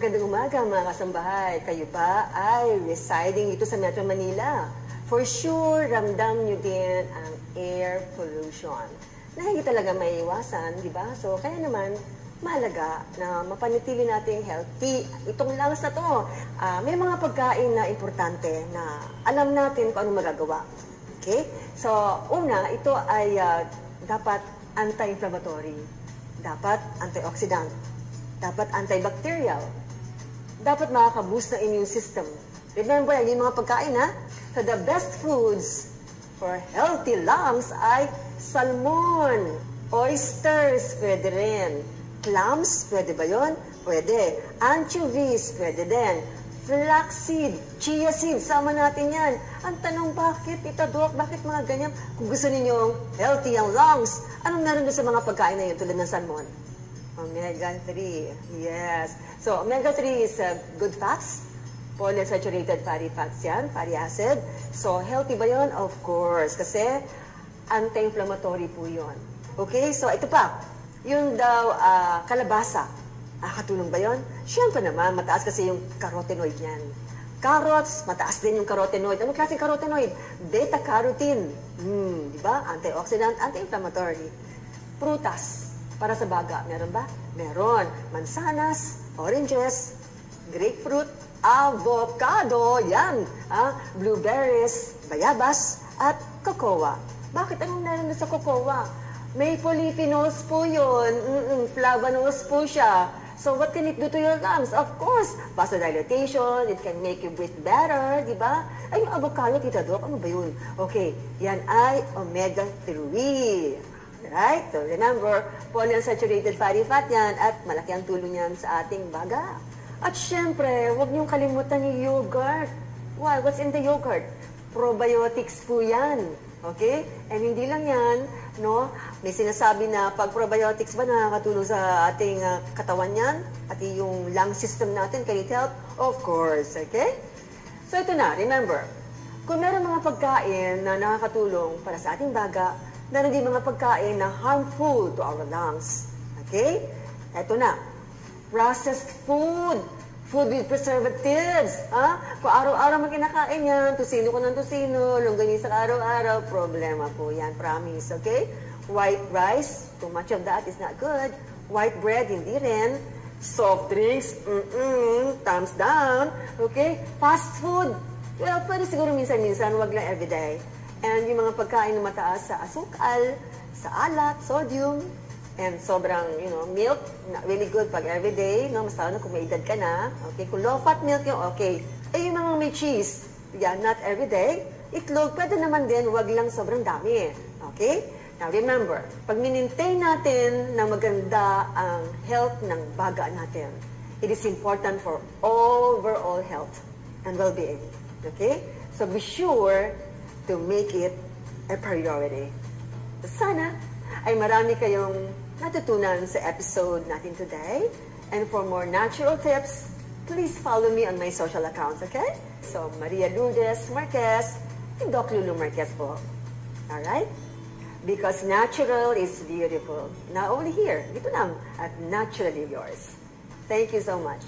Magandang umaga mga kasambahay. Kayo ba ay residing dito sa Metro Manila? For sure, ramdam nyo din ang air pollution na hindi talaga maiiwasan, di ba? So, kaya naman, mahalaga na mapanatili nating healthy itong lungs na to. May mga pagkain na importante na alam natin kung ano magagawa. Okay? So, una, ito ay dapat anti-inflammatory, dapat antioxidant, dapat antibacterial, dapat makaka-boost ng immune system. Remember, yung mga pagkain, ha? So, the best foods for healthy lungs ay salmon, oysters, pwede rin. Clams, pwede ba yun? Pwede. Anchovies, pwede din. Flaxseed, chia seed, sama natin yan. Ang tanong, bakit, Tita Doc, bakit mga ganyan? Kung gusto ninyong healthy ang lungs, anong meron doon sa mga pagkain na yun tulad ng salmon? Omega-3, yes. So, omega-3 is good fats, polyunsaturated fatty fats yan, fatty acid. So, healthy ba yun? Of course, kasi anti-inflammatory po yun. Okay, so ito pa, yung daw kalabasa. Katulong ba yun? Siyempre naman, mataas kasi yung carotenoid yan. Carrots, mataas din yung carotenoid. Anong klaseng carotenoid? Beta-carotene. Di ba? Antioxidant, anti-inflammatory. Prutas, para sa baga, meron ba? Meron. Mansanas, oranges, grapefruit, avocado, yan. Blueberries, bayabas, at cocoa. Bakit anong meron sa cocoa? May polyphenols po yun. Flavonols po siya. So, what can it do to your lungs? Of course, vasodilation, it can make you breathe better, di ba? Ay, yung avocado, Tita Doc, ano ba yun? Okay, yan ay omega-3. Right? So, remember, polyunsaturated fatty fat yan at malaki ang tulong yan sa ating baga. At syempre, huwag niyong kalimutan yung yogurt. Why? What's in the yogurt? Probiotics po yan. Okay? And hindi lang yan, no? May sinasabi na pag probiotics ba nakakatulong sa ating katawan yan? Pati yung lung system natin, can it help? Of course, okay? So ito na, remember, kung meron mga pagkain na nakakatulong para sa ating baga, meron din mga pagkain na harmful to our lungs. Okay? Ito na, processed food. Food with preservatives. Kung araw-araw mo kinakain yan, tusino ko ng tusino, longganisa araw-araw, problema po yan, promise, okay? White rice, too much of that is not good. White bread, hindi rin. Soft drinks, thumbs down, okay? Fast food, well, pwede siguro minsan-minsan, wag lang everyday. And yung mga pagkain na mataas sa asukal, sa alat, sodium, and sobrang, milk, not really good pag everyday, no? Mas lalo na kung may edad ka na, okay? Kung low-fat milk yung okay. Yung mga may cheese, yeah, not everyday. Itlog, pwede naman din, wag lang sobrang dami, okay? Now, remember, pag minintain natin na maganda ang health ng baga natin, it is important for overall health and well-being, okay? So, be sure to make it a priority. Sana ay marami kayong natutunan sa episode natin today. And for more natural tips, please follow me on my social accounts, okay? So, Maria Lourdes Marquez and Doc Lulu Marquez po. Alright? Because natural is beautiful. Not only here, dito lang, at naturally yours. Thank you so much.